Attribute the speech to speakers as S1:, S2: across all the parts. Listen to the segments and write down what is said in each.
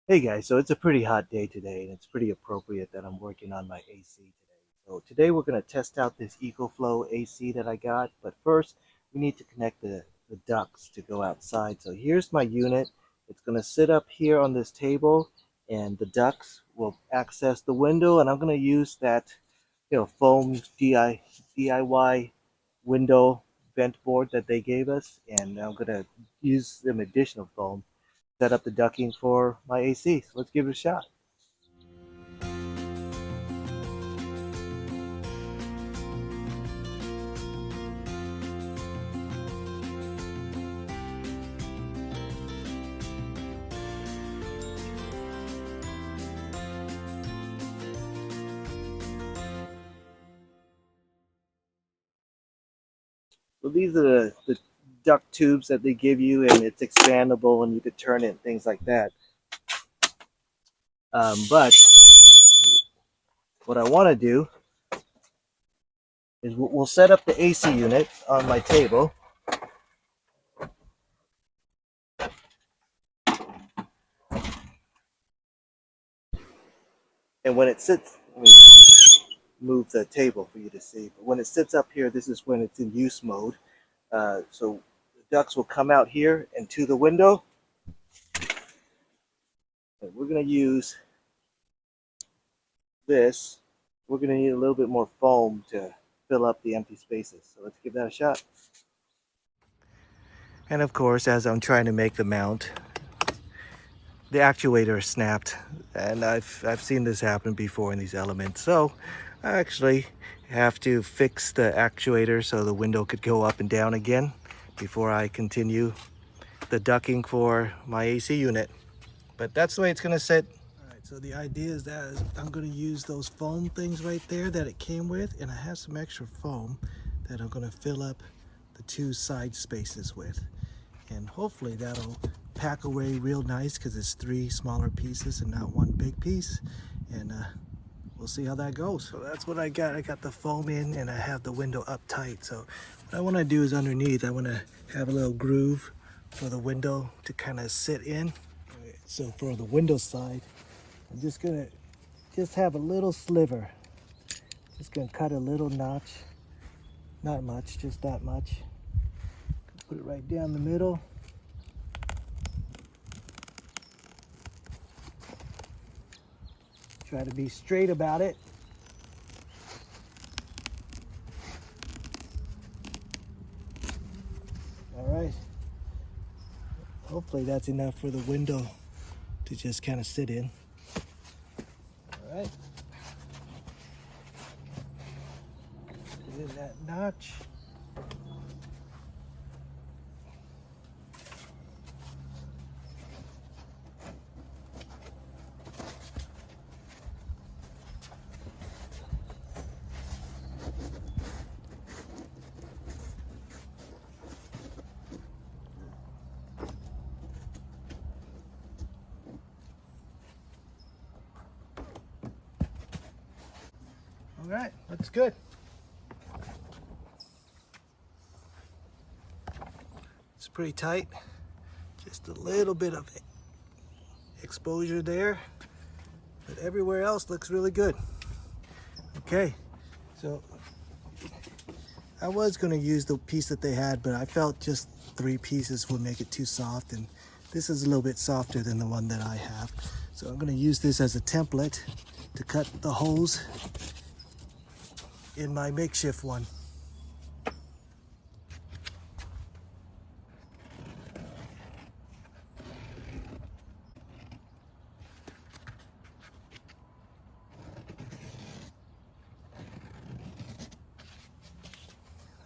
S1: Hey guys, so it's a pretty hot day today, and it's pretty appropriate that I'm working on my AC today. So today we're going to test out this EcoFlow AC that I got, but first we need to connect the ducts to go outside. So here's my unit. It's going to sit up here on this table, and the ducts will access the window, and I'm going to use that, foam DIY window vent board that they gave us, and I'm going to use some additional foam set up the ducting for my AC. So let's give it a shot. So these are the duct tubes that they give you, and it's expandable and you could turn it and things like that. But what I want to do is we'll set up the AC unit on my table. And when it sits, let me move the table for you to see. But when it sits up here, this is when it's in use mode. So the ducts will come out here and to the window. And we're going to use this. We're going to need a little bit more foam to fill up the empty spaces. So let's give that a shot. And of course, as I'm trying to make the mount, the actuator snapped, and I've seen this happen before in these elements. So I actually have to fix the actuator so the window could go up and down again before I continue the ducking for my AC unit. But that's the way it's gonna sit. All right, so the idea is that I'm gonna use those foam things right there that it came with, and I have some extra foam that I'm gonna fill up the two side spaces with. And hopefully that'll pack away real nice because it's three smaller pieces and not one big piece. And we'll see how that goes. So that's what I got. I got the foam in and I have the window up tight. So what I want to do is underneath, I want to have a little groove for the window to kind of sit in. Right, so for the window side, I'm just gonna have a little sliver. Just gonna cut a little notch. Not much, just that much. Put it right down the middle. Try to be straight about it. All right. Hopefully that's enough for the window to just kind of sit in. All right. Put in that notch. All right, looks good. It's pretty tight. Just a little bit of exposure there, but everywhere else looks really good. Okay, so I was going to use the piece that they had, but I felt just 3 pieces would make it too soft, and this is a little bit softer than the one that I have. So I'm going to use this as a template to cut the holes in my makeshift one.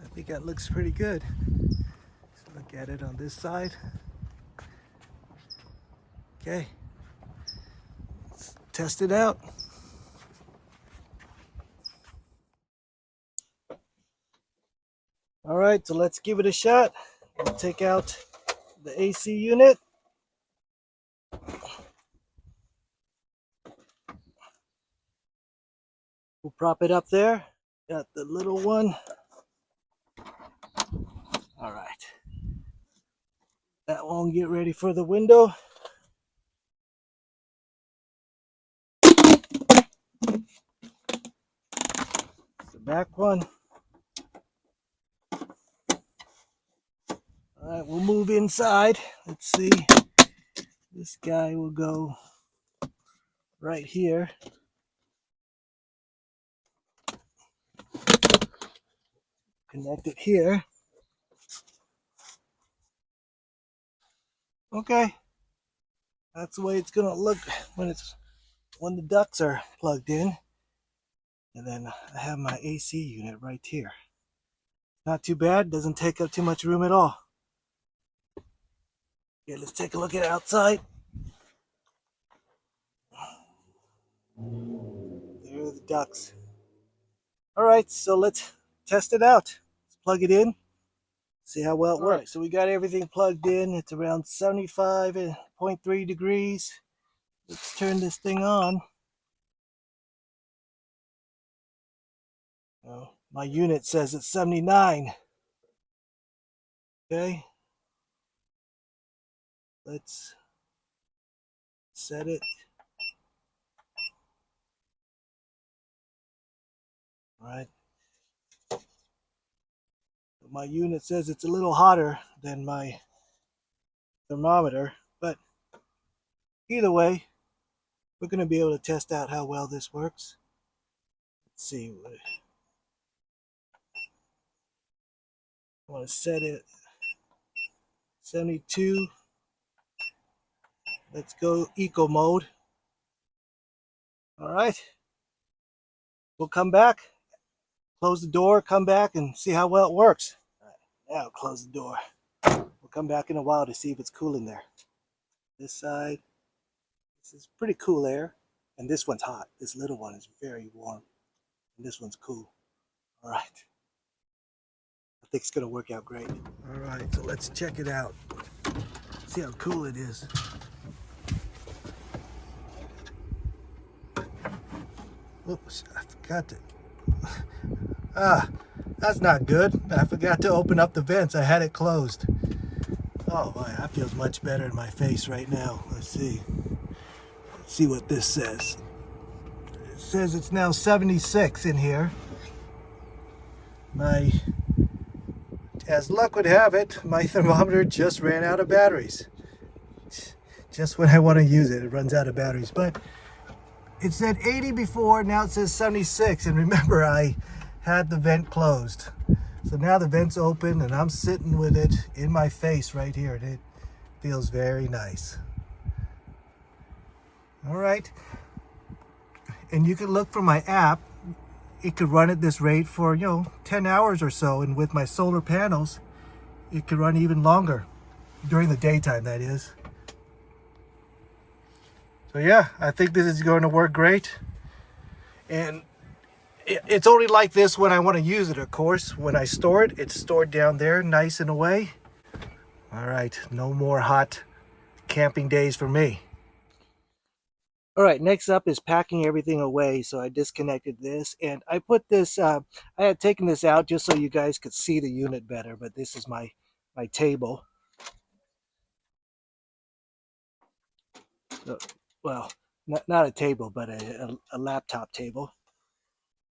S1: I think that looks pretty good. Let's look at it on this side. Okay, let's test it out. All right, so let's give it a shot. We'll take out the AC unit. We'll prop it up there. Got the little one. All right. That won't get ready for the window. back one. All right, we'll move inside. Let's see. This guy will go right here. Connect it here. Okay. That's the way it's gonna look when the ducts are plugged in. And then I have my AC unit right here. Not too bad, doesn't take up too much room at all. Okay, let's take a look at outside. There are the ducts. All right, so let's test it out. Let's plug it in, see how well it works. Right, so we got everything plugged in. It's around 75.3 degrees. Let's turn this thing on. Oh, my unit says it's 79. Okay. Let's set it. All right. My unit says it's a little hotter than my thermometer, but either way, we're going to be able to test out how well this works. Let's see. I want to set it 72. Let's go eco mode. All right. We'll come back, close the door, come back and see how well it works. All right, now close the door. We'll come back in a while to see if it's cool in there. This side, this is pretty cool air, and this one's hot. This little one is very warm, and this one's cool. All right. I think it's gonna work out great. All right, so let's check it out. See how cool it is. Oops, I forgot to. That's not good. I forgot to open up the vents. I had it closed. Oh boy, that feels much better in my face right now. Let's see. Let's see what this says. It says it's now 76 in here. As luck would have it, my thermometer just ran out of batteries. Just when I want to use it, it runs out of batteries. But it said 80 before, now it says 76. And remember, I had the vent closed. So now the vent's open and I'm sitting with it in my face right here. And it feels very nice. All right. And you can look for my app. It could run at this rate for, 10 hours or so. And with my solar panels, it could run even longer. During the daytime, that is. So yeah, I think this is going to work great. And it's only like this when I want to use it, of course. When I store it, it's stored down there, nice and away. All right, no more hot camping days for me. All right, next up is packing everything away. So I disconnected this and I put this, I had taken this out just so you guys could see the unit better, but this is my table. Well, not a table, but a laptop table.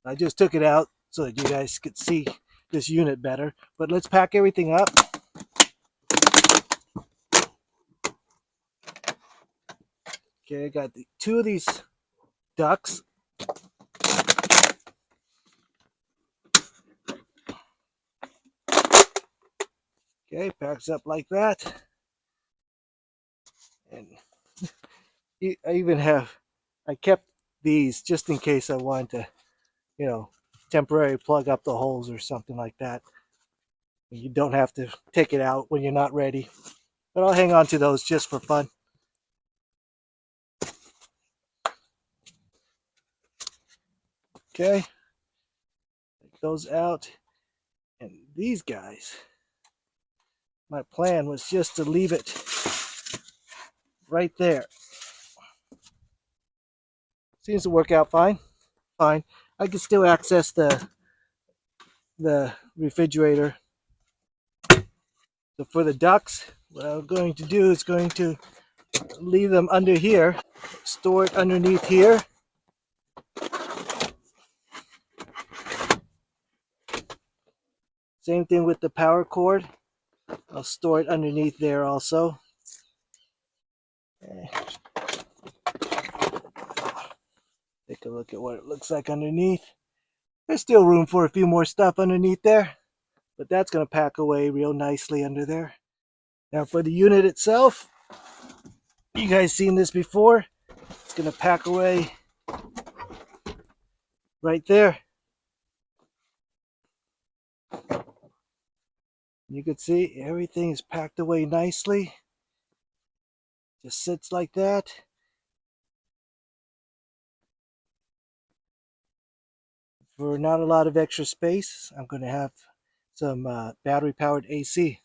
S1: I just took it out so that you guys could see this unit better. But let's pack everything up. Okay, I got two of these ducts. Okay, packs up like that. And I kept these just in case I wanted to, temporarily plug up the holes or something like that. You don't have to take it out when you're not ready. But I'll hang on to those just for fun. Okay, take those out. And these guys, my plan was just to leave it right there. Seems to work out fine. I can still access the refrigerator. So for the ducts, what I'm going to do is going to leave them under here, store it underneath here. Same thing with the power cord. I'll store it underneath there also. Take a look at what it looks like underneath. There's still room for a few more stuff underneath there, but that's going to pack away real nicely under there. Now for the unit itself, you guys seen this before. It's going to pack away right there. You can see everything is packed away nicely. Just sits like that. For not a lot of extra space, I'm going to have some battery powered AC.